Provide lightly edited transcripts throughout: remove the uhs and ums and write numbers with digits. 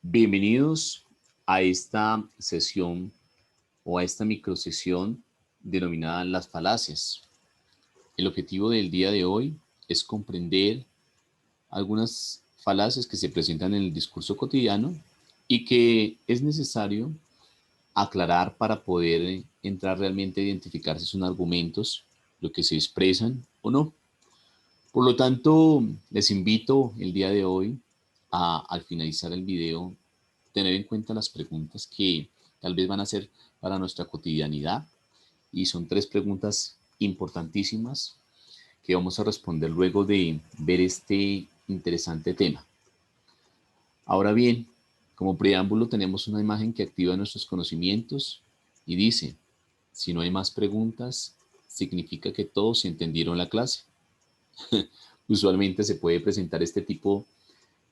Bienvenidos a esta sesión o a esta microsesión denominada las falacias. El objetivo del día de hoy es comprender algunas falacias que se presentan en el discurso cotidiano y que es necesario aclarar para poder entrar realmente a identificar si son argumentos, lo que se expresan o no. Por lo tanto, les invito el día de hoy al finalizar el video, tener en cuenta las preguntas que tal vez van a ser para nuestra cotidianidad. Y son tres preguntas importantísimas que vamos a responder luego de ver este interesante tema. Ahora bien, como preámbulo tenemos una imagen que activa nuestros conocimientos y dice, si no hay más preguntas, significa que todos se entendieron la clase. Usualmente se puede presentar este tipo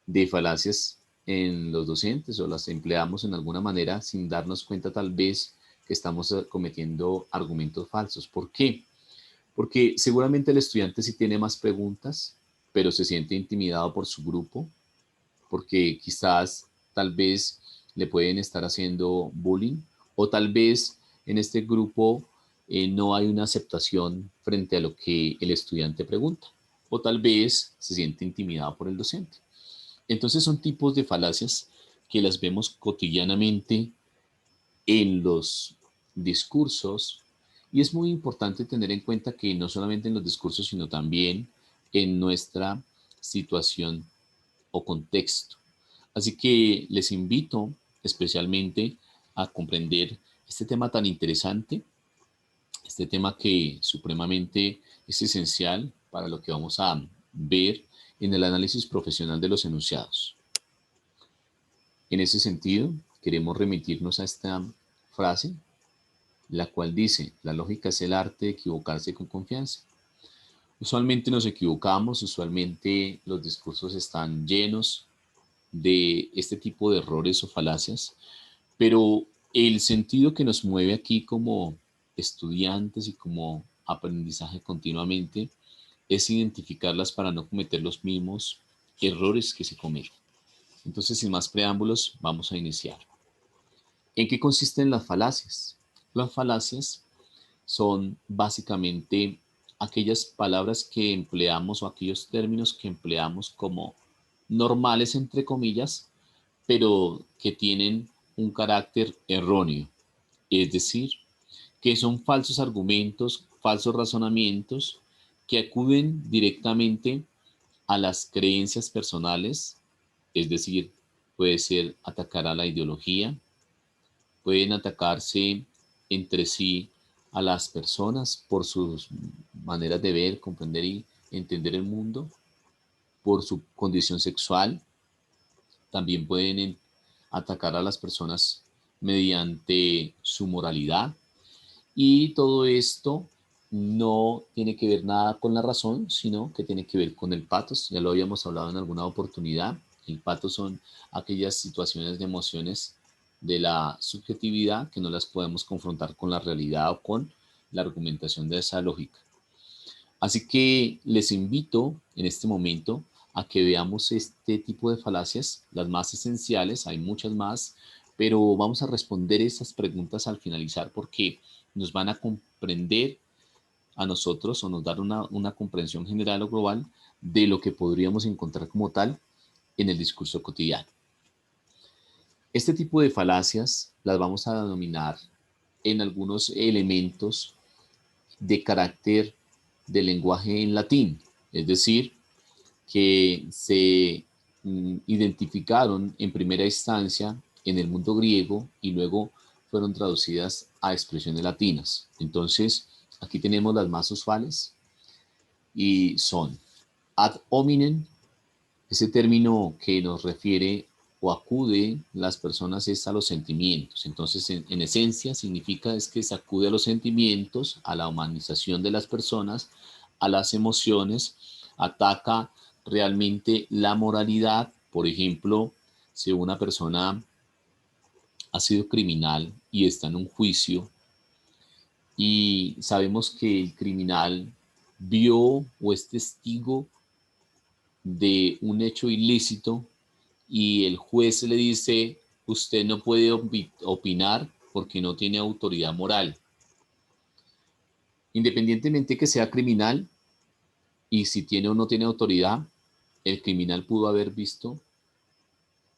de falacias en los docentes o las empleamos en alguna manera sin darnos cuenta tal vez que estamos cometiendo argumentos falsos. ¿Por qué? Porque seguramente el estudiante sí tiene más preguntas, pero se siente intimidado por su grupo, porque quizás tal vez le pueden estar haciendo bullying o tal vez en este grupo no hay una aceptación frente a lo que el estudiante pregunta o tal vez se siente intimidado por el docente. Entonces son tipos de falacias que las vemos cotidianamente en los discursos y es muy importante tener en cuenta que no solamente en los discursos, sino también en nuestra situación o contexto. Así que les invito especialmente a comprender este tema tan interesante, este tema que supremamente es esencial para lo que vamos a ver en el análisis profesional de los enunciados. En ese sentido, queremos remitirnos a esta frase, la cual dice, la lógica es el arte de equivocarse con confianza. Usualmente nos equivocamos, usualmente los discursos están llenos de este tipo de errores o falacias, pero el sentido que nos mueve aquí como estudiantes y como aprendizaje continuamente es identificarlas para no cometer los mismos errores que se cometen. Entonces, sin más preámbulos, vamos a iniciar. ¿En qué consisten las falacias? Las falacias son básicamente aquellas palabras que empleamos o aquellos términos que empleamos como normales, entre comillas, pero que tienen un carácter erróneo. Es decir, que son falsos argumentos, falsos razonamientos que acuden directamente a las creencias personales, es decir, puede ser atacar a la ideología, pueden atacarse entre sí a las personas por sus maneras de ver, comprender y entender el mundo, por su condición sexual, también pueden atacar a las personas mediante su moralidad y todo esto no tiene que ver nada con la razón, sino que tiene que ver con el patos. Ya lo habíamos hablado en alguna oportunidad. El patos son aquellas situaciones de emociones de la subjetividad que no las podemos confrontar con la realidad o con la argumentación de esa lógica. Así que les invito en este momento a que veamos este tipo de falacias, las más esenciales, hay muchas más, pero vamos a responder esas preguntas al finalizar porque nos van a comprender a nosotros o nos dar una comprensión general o global de lo que podríamos encontrar como tal en el discurso cotidiano. Este tipo de falacias las vamos a denominar en algunos elementos de carácter de lenguaje en latín, es decir, que se identificaron en primera instancia en el mundo griego y luego fueron traducidas a expresiones latinas. Entonces, aquí tenemos las más usuales y son ad hominem, ese término que nos refiere o acude las personas es a los sentimientos. Entonces, en esencia, significa es que se acude a los sentimientos, a la humanización de las personas, a las emociones, ataca realmente la moralidad. Por ejemplo, si una persona ha sido criminal y está en un juicio y sabemos que el criminal vio o es testigo de un hecho ilícito y el juez le dice, usted no puede opinar porque no tiene autoridad moral. Independientemente que sea criminal y si tiene o no tiene autoridad, el criminal pudo haber visto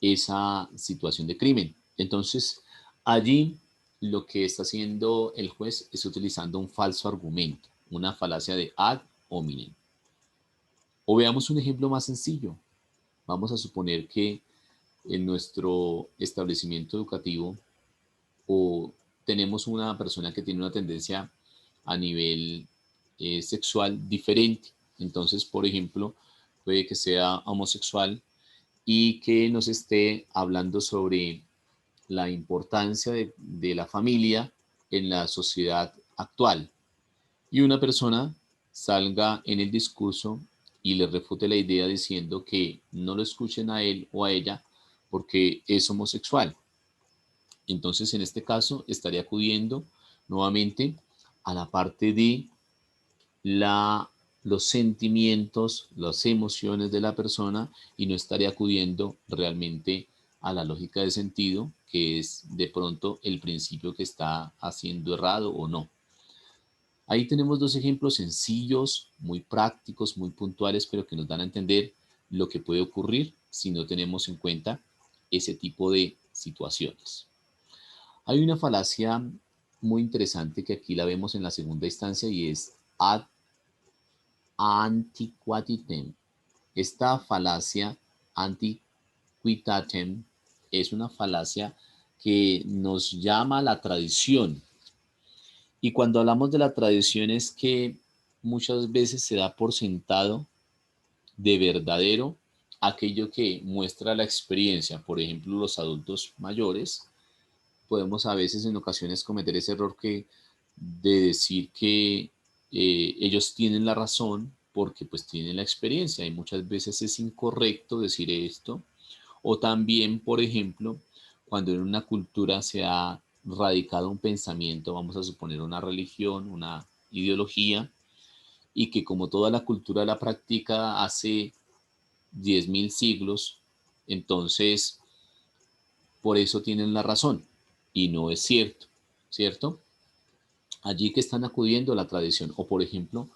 esa situación de crimen. Entonces, allí lo que está haciendo el juez es utilizando un falso argumento, una falacia de ad hominem. O veamos un ejemplo más sencillo. Vamos a suponer que en nuestro establecimiento educativo o tenemos una persona que tiene una tendencia a nivel sexual diferente. Entonces, por ejemplo, puede que sea homosexual y que nos esté hablando sobre la importancia de la familia en la sociedad actual. Y una persona salga en el discurso y le refute la idea diciendo que no lo escuchen a él o a ella porque es homosexual. Entonces, en este caso, estaría acudiendo nuevamente a la parte de la, los sentimientos, las emociones de la persona y no estaría acudiendo realmente a la lógica de sentido, que es de pronto el principio que está haciendo errado o no. Ahí tenemos dos ejemplos sencillos, muy prácticos, muy puntuales, pero que nos dan a entender lo que puede ocurrir si no tenemos en cuenta ese tipo de situaciones. Hay una falacia muy interesante que aquí la vemos en la segunda instancia y es ad antiquitatem. Esta falacia antiquitatem es una falacia que nos llama a la tradición. Y cuando hablamos de la tradición es que muchas veces se da por sentado de verdadero aquello que muestra la experiencia. Por ejemplo, los adultos mayores podemos a veces en ocasiones cometer ese error de decir que ellos tienen la razón porque pues tienen la experiencia y muchas veces es incorrecto decir esto. O también, por ejemplo, cuando en una cultura se ha radicado un pensamiento, vamos a suponer una religión, una ideología, y que como toda la cultura la practica hace 10.000 siglos, entonces por eso tienen la razón. Y no es cierto, ¿cierto? Allí que están acudiendo a la tradición. O por ejemplo,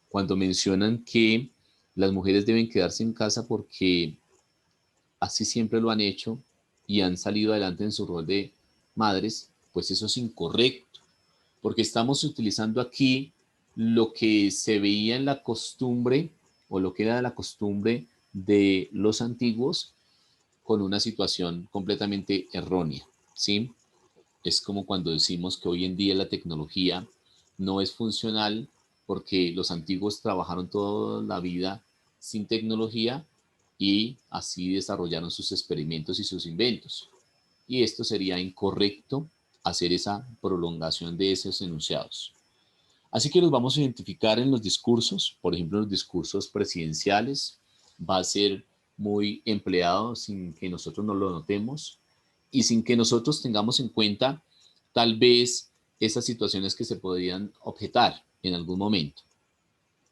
cuando mencionan que las mujeres deben quedarse en casa porque así siempre lo han hecho y han salido adelante en su rol de madres, pues eso es incorrecto, porque estamos utilizando aquí lo que se veía en la costumbre o lo que era la costumbre de los antiguos con una situación completamente errónea, ¿sí? Es como cuando decimos que hoy en día la tecnología no es funcional porque los antiguos trabajaron toda la vida sin tecnología y así desarrollaron sus experimentos y sus inventos. Y esto sería incorrecto hacer esa prolongación de esos enunciados. Así que los vamos a identificar en los discursos, por ejemplo, en los discursos presidenciales, va a ser muy empleado sin que nosotros no lo notemos y sin que nosotros tengamos en cuenta tal vez esas situaciones que se podrían objetar en algún momento.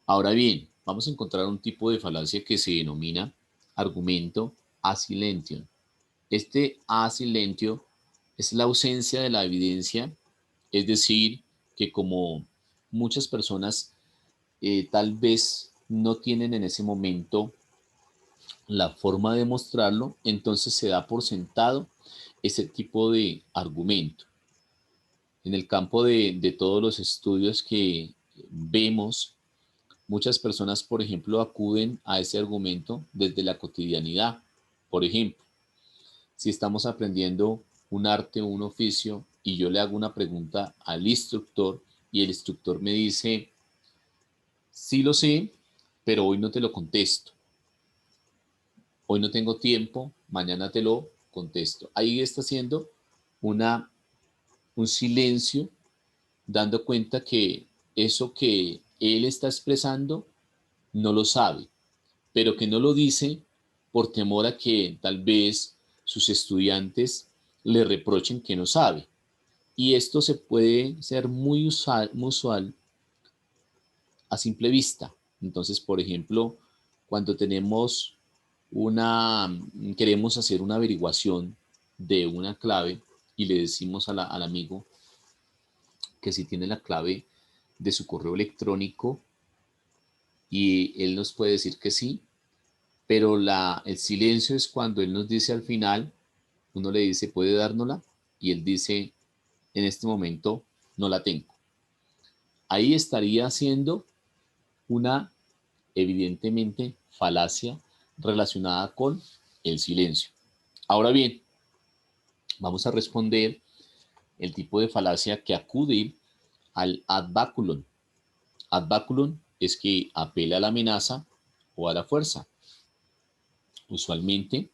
Ahora bien, vamos a encontrar un tipo de falacia que se denomina argumento a silentium. Este a silentio es la ausencia de la evidencia, es decir, que como muchas personas tal vez no tienen en ese momento la forma de mostrarlo, entonces se da por sentado ese tipo de argumento. En el campo de todos los estudios que vemos, muchas personas, por ejemplo, acuden a ese argumento desde la cotidianidad. Por ejemplo, si estamos aprendiendo un arte o un oficio y yo le hago una pregunta al instructor y el instructor me dice, sí lo sé, pero hoy no te lo contesto. Hoy no tengo tiempo, mañana te lo contesto. Ahí está haciendo una, un silencio, dando cuenta que eso que él está expresando no lo sabe, pero que no lo dice por temor a que tal vez sus estudiantes le reprochen que no sabe. Y esto se puede ser muy usual a simple vista. Entonces, por ejemplo, cuando tenemos queremos hacer una averiguación de una clave y le decimos al amigo que si tiene la clave de su correo electrónico y él nos puede decir que sí, pero el silencio es cuando él nos dice al final, uno le dice, ¿puede dárnosla? Y él dice, en este momento no la tengo. Ahí estaría haciendo una, evidentemente, falacia relacionada con el silencio. Ahora bien, vamos a responder el tipo de falacia que acude al ad baculum. Ad baculum es que apela a la amenaza o a la fuerza. Usualmente,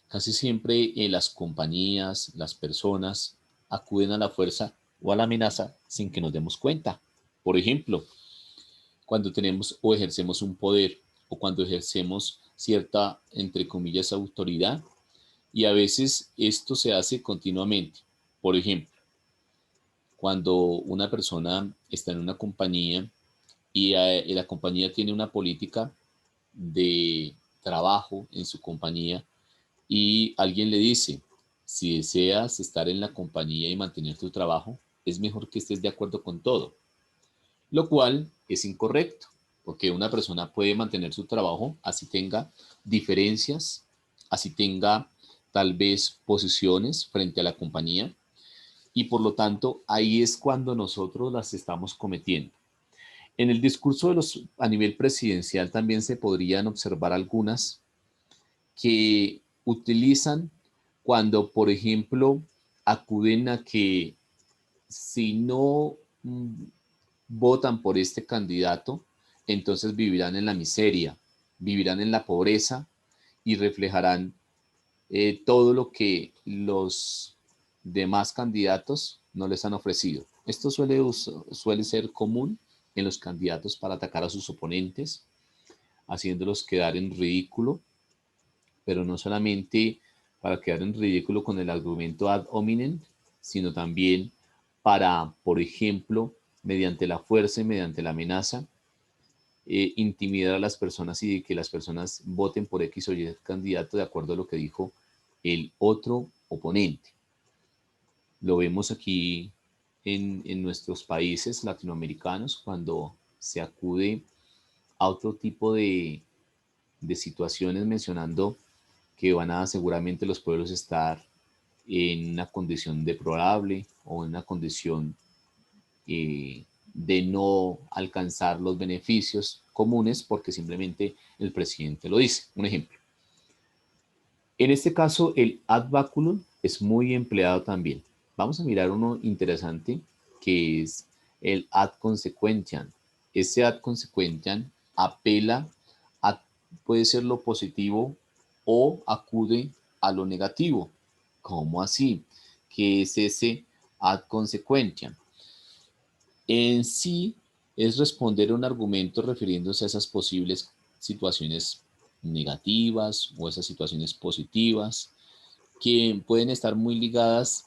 casi siempre las compañías, las personas acuden a la fuerza o a la amenaza sin que nos demos cuenta. Por ejemplo, cuando tenemos o ejercemos un poder o cuando ejercemos cierta, entre comillas, autoridad, y a veces esto se hace continuamente. Por ejemplo, cuando una persona está en una compañía y la compañía tiene una política de trabajo en su compañía y alguien le dice, si deseas estar en la compañía y mantener tu trabajo, es mejor que estés de acuerdo con todo, lo cual es incorrecto, porque una persona puede mantener su trabajo así tenga diferencias, así tenga tal vez posiciones frente a la compañía, y por lo tanto ahí es cuando nosotros las estamos cometiendo. En el discurso a nivel presidencial también se podrían observar algunas que utilizan cuando, por ejemplo, acuden a que si no votan por este candidato, entonces vivirán en la miseria, vivirán en la pobreza y reflejarán todo lo que los demás candidatos no les han ofrecido. Esto suele ser común en los candidatos para atacar a sus oponentes, haciéndolos quedar en ridículo, pero no solamente para quedar en ridículo con el argumento ad hominem, sino también para, por ejemplo, mediante la fuerza y mediante la amenaza, intimidar a las personas y que las personas voten por X o Y candidato de acuerdo a lo que dijo el otro oponente. Lo vemos aquí en nuestros países latinoamericanos cuando se acude a otro tipo de situaciones mencionando que van a seguramente los pueblos estar en una condición deplorable o en una condición de no alcanzar los beneficios comunes porque simplemente el presidente lo dice. Un ejemplo. En este caso, el ad baculum es muy empleado también. Vamos a mirar uno interesante que es el ad consequentiam. Este ad consequentiam apela a, puede ser lo positivo o acude a lo negativo. ¿Cómo así? ¿Qué es ese ad consequentiam? En sí es responder a un argumento refiriéndose a esas posibles situaciones negativas o esas situaciones positivas que pueden estar muy ligadas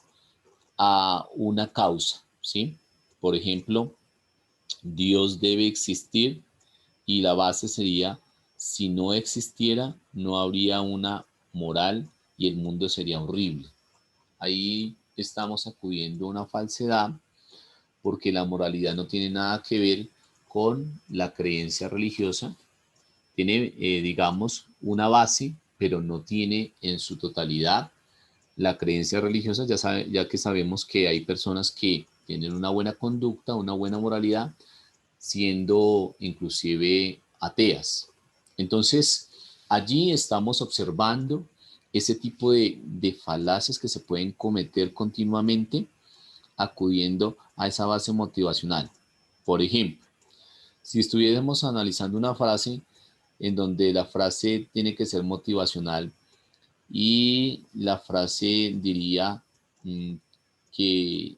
a una causa, ¿sí? Por ejemplo, Dios debe existir y la base sería, si no existiera, no habría una moral y el mundo sería horrible. Ahí estamos acudiendo a una falsedad porque la moralidad no tiene nada que ver con la creencia religiosa. Tiene, digamos, una base, pero no tiene en su totalidad la creencia religiosa, ya que sabemos que hay personas que tienen una buena conducta, una buena moralidad, siendo inclusive ateas. Entonces, allí estamos observando ese tipo de falacias que se pueden cometer continuamente acudiendo a esa base motivacional. Por ejemplo, si estuviésemos analizando una frase en donde la frase tiene que ser motivacional y la frase diría mm, que,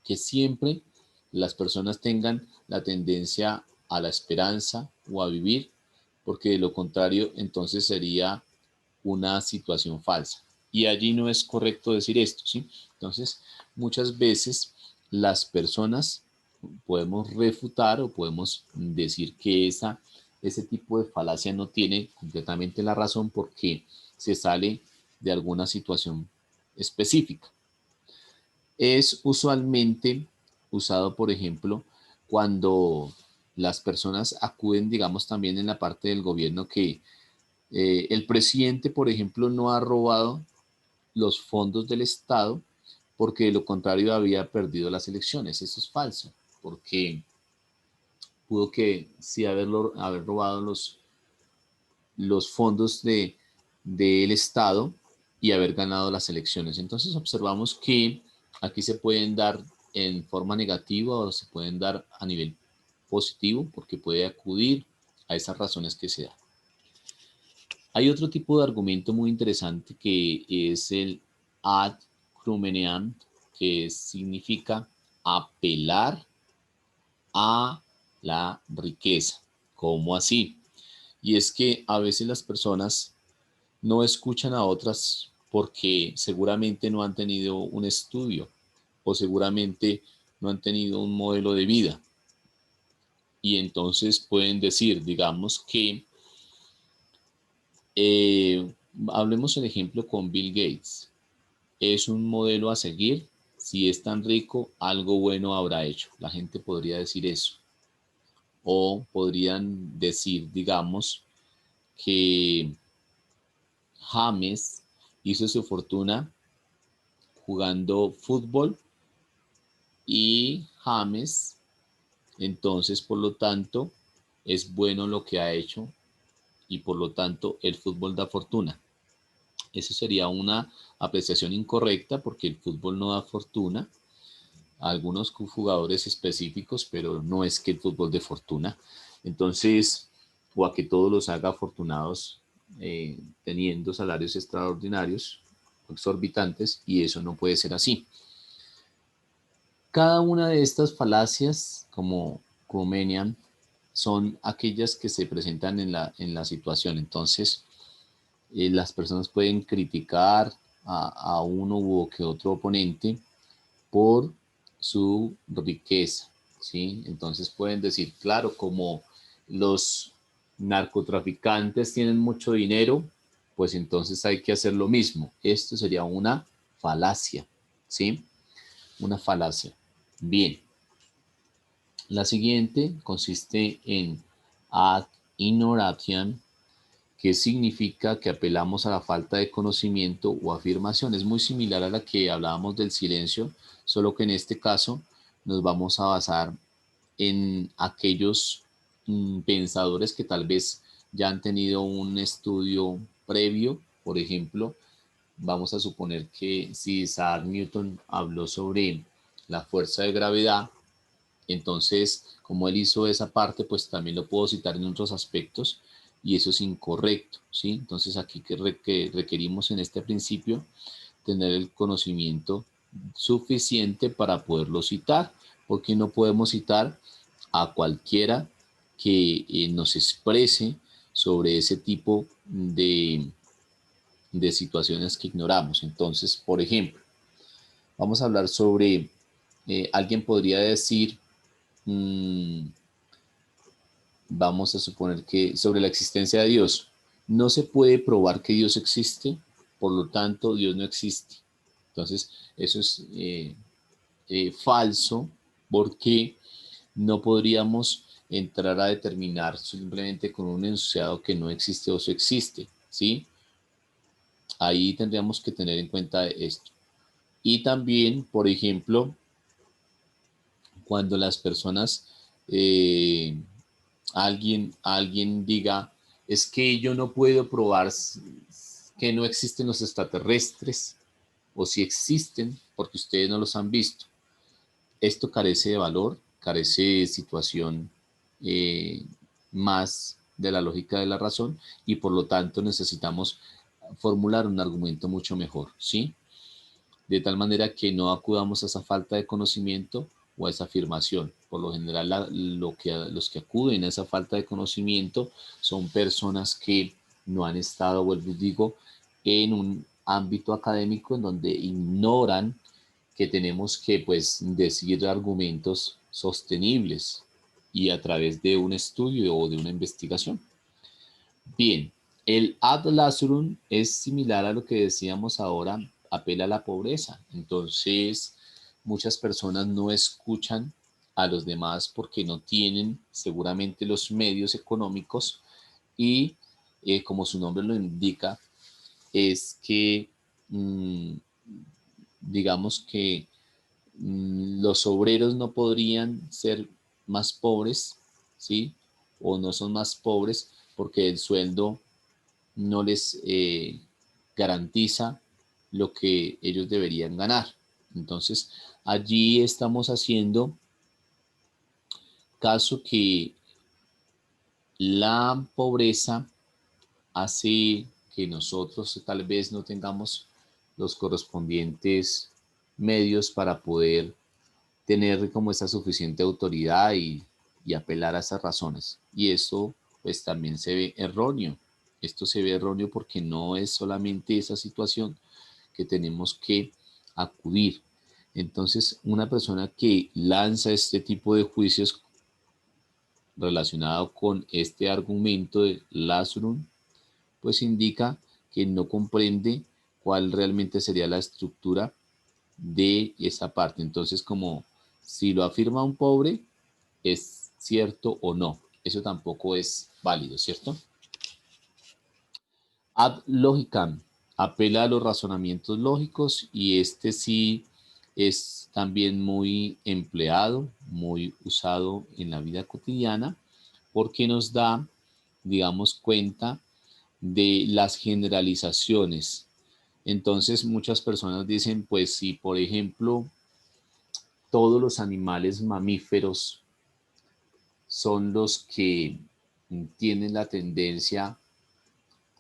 que siempre las personas tengan la tendencia a la esperanza o a vivir, porque de lo contrario entonces sería una situación falsa. Y allí no es correcto decir esto, ¿sí? Entonces, muchas veces las personas podemos refutar o podemos decir que esa ese tipo de falacia no tiene completamente la razón porque se sale de alguna situación específica. Es usualmente usado, por ejemplo, cuando las personas acuden, digamos, también en la parte del gobierno que el presidente, por ejemplo, no ha robado los fondos del Estado porque de lo contrario había perdido las elecciones. Eso es falso, porque pudo que sí haber robado los fondos del Estado y haber ganado las elecciones. Entonces observamos que aquí se pueden dar en forma negativa o se pueden dar a nivel positivo porque puede acudir a esas razones que se dan. Hay otro tipo de argumento muy interesante que es el ad crumenam, que significa apelar a la riqueza. ¿Cómo así? Y es que a veces las personas no escuchan a otras porque seguramente no han tenido un estudio o seguramente no han tenido un modelo de vida. Y entonces pueden decir, digamos que, hablemos el ejemplo con Bill Gates. Es un modelo a seguir. Si es tan rico, algo bueno habrá hecho. La gente podría decir eso. O podrían decir, digamos, que James hizo su fortuna jugando fútbol y James, entonces, por lo tanto, es bueno lo que ha hecho y por lo tanto el fútbol da fortuna. Eso sería una apreciación incorrecta porque el fútbol no da fortuna a algunos jugadores específicos, pero no es que el fútbol dé fortuna. Entonces, o a que todos los haga afortunados teniendo salarios extraordinarios, exorbitantes, y eso no puede ser así. Cada una de estas falacias, como Crumenian, son aquellas que se presentan en la situación. Entonces, las personas pueden criticar a uno u que otro oponente por su riqueza, ¿sí? Entonces pueden decir, claro, como los narcotraficantes tienen mucho dinero, pues entonces hay que hacer lo mismo. Esto sería una falacia, ¿sí? Una falacia. Bien. La siguiente consiste en ad ignorantiam, que significa que apelamos a la falta de conocimiento o afirmación. Es muy similar a la que hablábamos del silencio, solo que en este caso nos vamos a basar en aquellos pensadores que tal vez ya han tenido un estudio previo. Por ejemplo, vamos a suponer que si Isaac Newton habló sobre la fuerza de gravedad, entonces, como él hizo esa parte, pues también lo puedo citar en otros aspectos y eso es incorrecto, ¿sí? Entonces, aquí que requerimos en este principio tener el conocimiento suficiente para poderlo citar, porque no podemos citar a cualquiera que nos exprese sobre ese tipo de situaciones que ignoramos. Entonces, por ejemplo, vamos a hablar sobre, alguien podría decir, vamos a suponer que sobre la existencia de Dios, no se puede probar que Dios existe, por lo tanto Dios no existe. Entonces, eso es falso porque no podríamos entrar a determinar simplemente con un enunciado que no existe o sí existe, ¿sí? Ahí tendríamos que tener en cuenta esto. Y también, por ejemplo, cuando las personas, eh, alguien diga, es que yo no puedo probar que no existen los extraterrestres o si existen porque ustedes no los han visto. Esto carece de valor, carece de situación eh, más de la lógica de la razón y por lo tanto necesitamos formular un argumento mucho mejor, ¿sí? De tal manera que no acudamos a esa falta de conocimiento o a esa afirmación. Por lo general, los que acuden a esa falta de conocimiento son personas que no han estado, vuelvo y digo, en un ámbito académico en donde ignoran que tenemos que pues decir argumentos sostenibles. y a través de un estudio o de una investigación. Bien, el ad lacerum es similar a lo que decíamos ahora, apela a la pobreza. Entonces, muchas personas no escuchan a los demás porque no tienen seguramente los medios económicos y, como su nombre lo indica, es que digamos que los obreros no podrían ser más pobres, ¿sí? O no son más pobres porque el sueldo no les garantiza lo que ellos deberían ganar. Entonces, allí estamos haciendo caso que la pobreza hace que nosotros tal vez no tengamos los correspondientes medios para poder tener como esa suficiente autoridad y apelar a esas razones. Y eso pues también se ve erróneo. Esto se ve erróneo porque no es solamente esa situación que tenemos que acudir. Entonces, una persona que lanza este tipo de juicios relacionado con este argumento de Lazarum, pues indica que no comprende cuál realmente sería la estructura de esa parte. Entonces, como si lo afirma un pobre, ¿es cierto o no? Eso tampoco es válido, ¿cierto? Ad logicam apela a los razonamientos lógicos y este sí es también muy empleado, muy usado en la vida cotidiana porque nos da, digamos, cuenta de las generalizaciones. Entonces muchas personas dicen, pues si por ejemplo todos los animales mamíferos son los que tienen la tendencia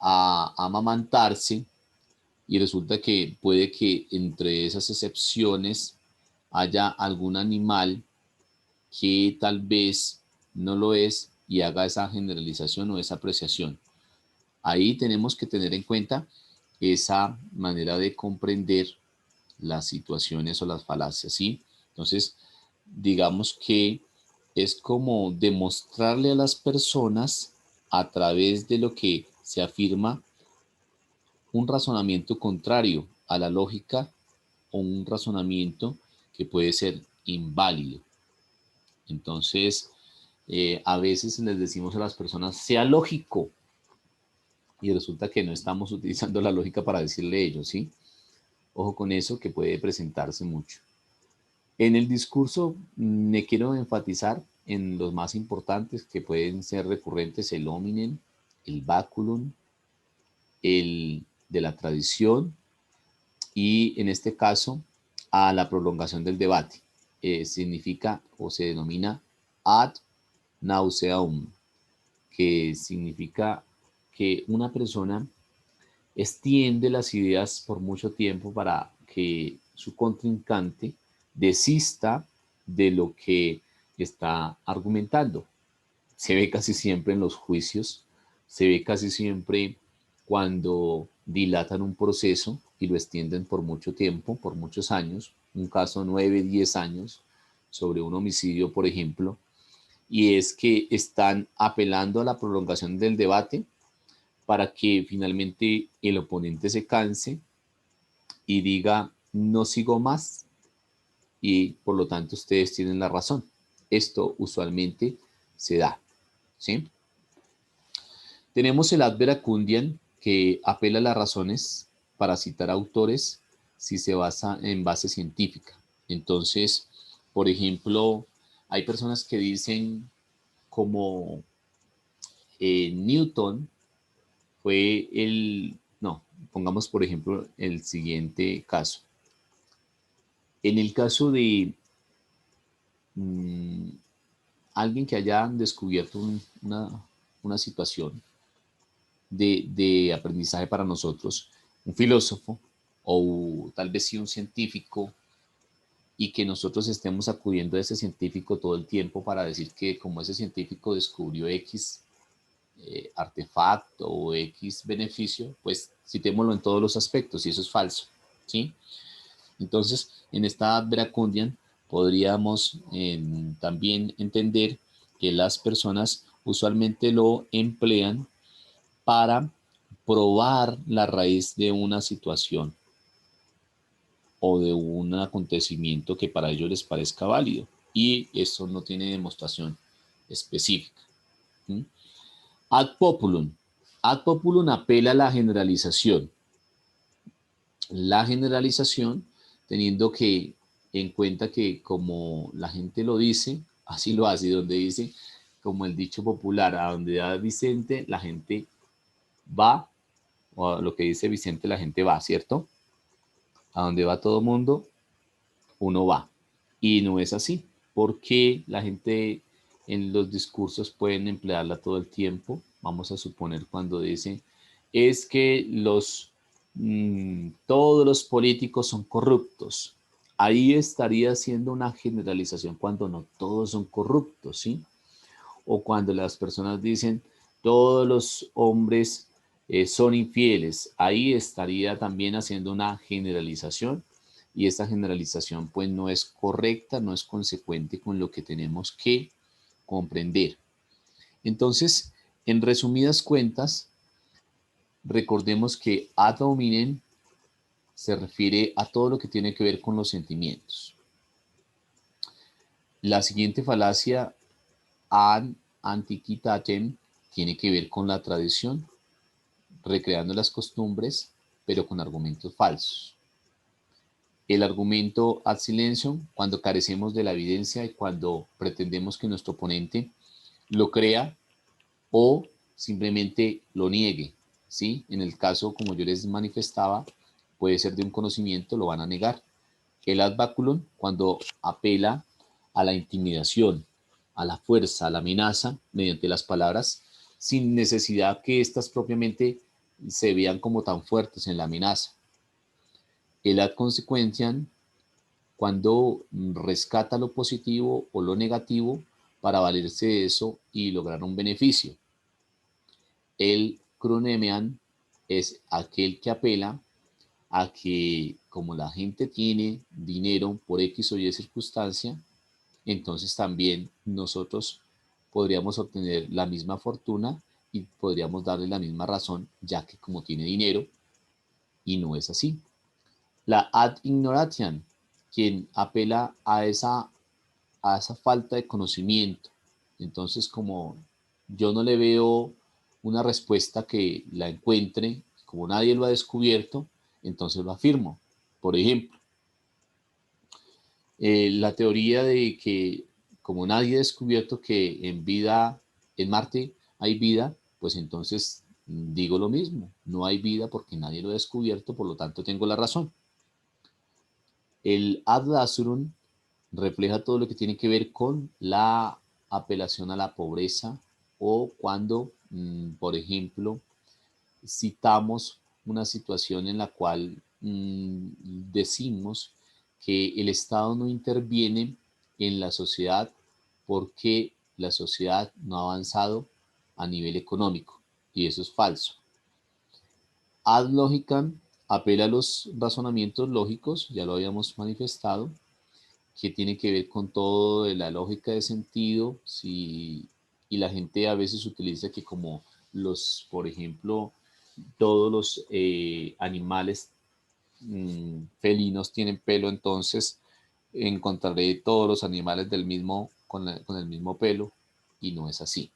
a amamantarse y resulta que puede que entre esas excepciones haya algún animal que tal vez no lo es y haga esa generalización o esa apreciación. Ahí tenemos que tener en cuenta esa manera de comprender las situaciones o las falacias, ¿sí? Entonces, digamos que es como demostrarle a las personas a través de lo que se afirma un razonamiento contrario a la lógica o un razonamiento que puede ser inválido. Entonces, a veces les decimos a las personas, sea lógico, y resulta que no estamos utilizando la lógica para decirle ello, ¿sí? Ojo con eso que puede presentarse mucho. En el discurso me quiero enfatizar en los más importantes que pueden ser recurrentes, el hominem, el baculum, el de la tradición y en este caso a la prolongación del debate. Significa o se denomina ad nauseam, que significa que una persona extiende las ideas por mucho tiempo para que su contrincante desista de lo que está argumentando. Se ve casi siempre en los juicios, se ve casi siempre cuando dilatan un proceso y lo extienden por mucho tiempo, por muchos años, un caso 9, 10 años sobre un homicidio, por ejemplo, y es que están apelando a la prolongación del debate para que finalmente el oponente se canse y diga no sigo más y por lo tanto ustedes tienen la razón. Esto usualmente se da, ¿sí? Tenemos el ad verecundiam que apela a las razones para citar autores si se basa en base científica. Entonces, por ejemplo, hay personas que dicen como Newton fue no, pongamos por ejemplo el siguiente caso. En el caso de mmm, alguien que haya descubierto una situación de aprendizaje para nosotros, un filósofo o tal vez sí un científico, y que nosotros estemos acudiendo a ese científico todo el tiempo para decir que como ese científico descubrió X artefacto o X beneficio, pues citémoslo en todos los aspectos y eso es falso, ¿sí? Entonces, en esta ad verecundiam podríamos también entender que las personas usualmente lo emplean para probar la raíz de una situación o de un acontecimiento que para ellos les parezca válido. Y esto no tiene demostración específica. ¿Mm? Ad populum. Ad populum apela a la generalización. La generalización teniendo que en cuenta que como la gente lo dice, así lo hace, y donde dice, como el dicho popular, a donde da Vicente, la gente va, o a lo que dice Vicente, la gente va, ¿cierto? A donde va todo mundo, uno va. Y no es así, porque la gente en los discursos pueden emplearla todo el tiempo. Vamos a suponer cuando dice, es que todos los políticos son corruptos. Ahí estaría haciendo una generalización cuando no todos son corruptos, ¿sí? O cuando las personas dicen, todos los hombres son infieles. Ahí estaría también haciendo una generalización y esta generalización pues no es correcta, no es consecuente con lo que tenemos que comprender. Entonces, en resumidas cuentas, recordemos que ad hominem se refiere a todo lo que tiene que ver con los sentimientos. La siguiente falacia, ad antiquitatem, tiene que ver con la tradición, recreando las costumbres, pero con argumentos falsos. El argumento ad silencium, cuando carecemos de la evidencia y cuando pretendemos que nuestro oponente lo crea o simplemente lo niegue, ¿sí? En el caso, como yo les manifestaba, puede ser de un conocimiento, lo van a negar. El ad baculum, cuando apela a la intimidación, a la fuerza, a la amenaza, mediante las palabras, sin necesidad que éstas propiamente se vean como tan fuertes en la amenaza. El ad consequentiam, cuando rescata lo positivo o lo negativo para valerse de eso y lograr un beneficio. El cronemian es aquel que apela a que como la gente tiene dinero por X o Y circunstancia, entonces también nosotros podríamos obtener la misma fortuna y podríamos darle la misma razón, ya que como tiene dinero, y no es así. La ad ignoratiam, quien apela a esa falta de conocimiento. Entonces, como yo no le veo una respuesta que la encuentre, como nadie lo ha descubierto, entonces lo afirmo. Por ejemplo, la teoría de que como nadie ha descubierto que en Marte hay vida, pues entonces digo lo mismo, no hay vida porque nadie lo ha descubierto, por lo tanto tengo la razón. El ad assurum refleja todo lo que tiene que ver con la apelación a la pobreza o cuando, por ejemplo, citamos una situación en la cual decimos que el Estado no interviene en la sociedad porque la sociedad no ha avanzado a nivel económico, y eso es falso. Ad logicam apela a los razonamientos lógicos, ya lo habíamos manifestado, que tiene que ver con todo de la lógica de sentido, y la gente a veces utiliza que como por ejemplo, todos los animales felinos tienen pelo, entonces encontraré todos los animales con el mismo pelo, y no es así.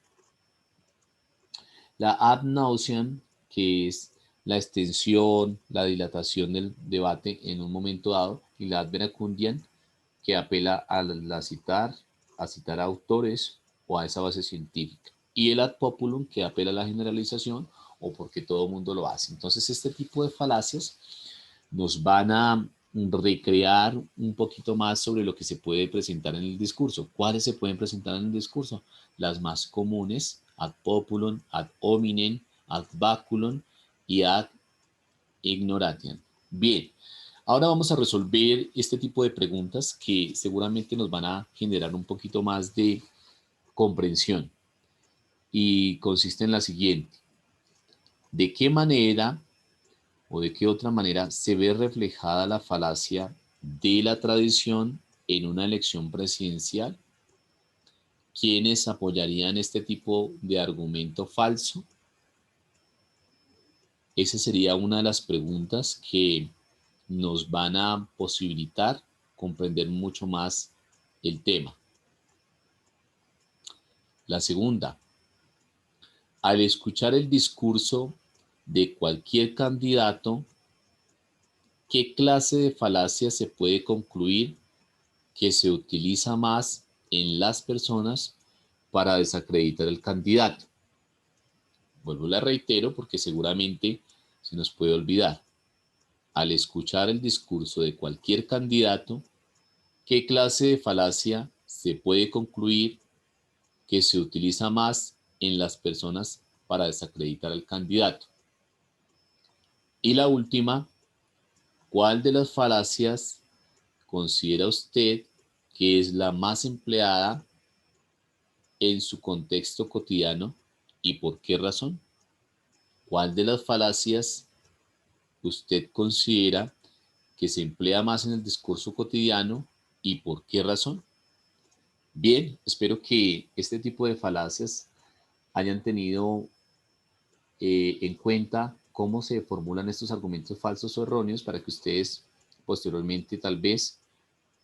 La ad nauseam, que es la extensión, la dilatación del debate en un momento dado, y la ad verecundiam, que apela a citar autores o a esa base científica. Y el ad populum, que apela a la generalización o porque todo el mundo lo hace. Entonces, este tipo de falacias nos van a recrear un poquito más sobre lo que se puede presentar en el discurso. ¿Cuáles se pueden presentar en el discurso? Las más comunes, ad populum, ad hominem, ad baculum y ad ignoratiam. Bien, ahora vamos a resolver este tipo de preguntas que seguramente nos van a generar un poquito más de comprensión, y consiste en la siguiente. ¿De qué manera o de qué otra manera se ve reflejada la falacia de la tradición en una elección presidencial? ¿quiénes apoyarían este tipo de argumento falso? Esa sería una de las preguntas que nos van a posibilitar comprender mucho más el tema. La segunda, al escuchar el discurso de cualquier candidato, ¿qué clase de falacia se puede concluir que se utiliza más en las personas para desacreditar al candidato? Vuelvo, la reitero porque seguramente se nos puede olvidar. Al escuchar el discurso de cualquier candidato, ¿qué clase de falacia se puede concluir que se utiliza más en las personas para desacreditar al candidato? Y la última, ¿cuál de las falacias considera usted que es la más empleada en su contexto cotidiano y por qué razón? ¿Cuál de las falacias usted considera que se emplea más en el discurso cotidiano y por qué razón? Bien, espero que este tipo de falacias hayan tenido en cuenta cómo se formulan estos argumentos falsos o erróneos para que ustedes posteriormente tal vez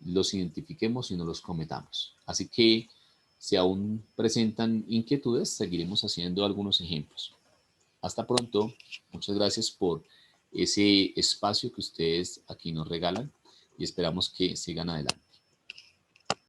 los identifiquemos y no los cometamos. Así que si aún presentan inquietudes, seguiremos haciendo algunos ejemplos. Hasta pronto. Muchas gracias por ese espacio que ustedes aquí nos regalan y esperamos que sigan adelante.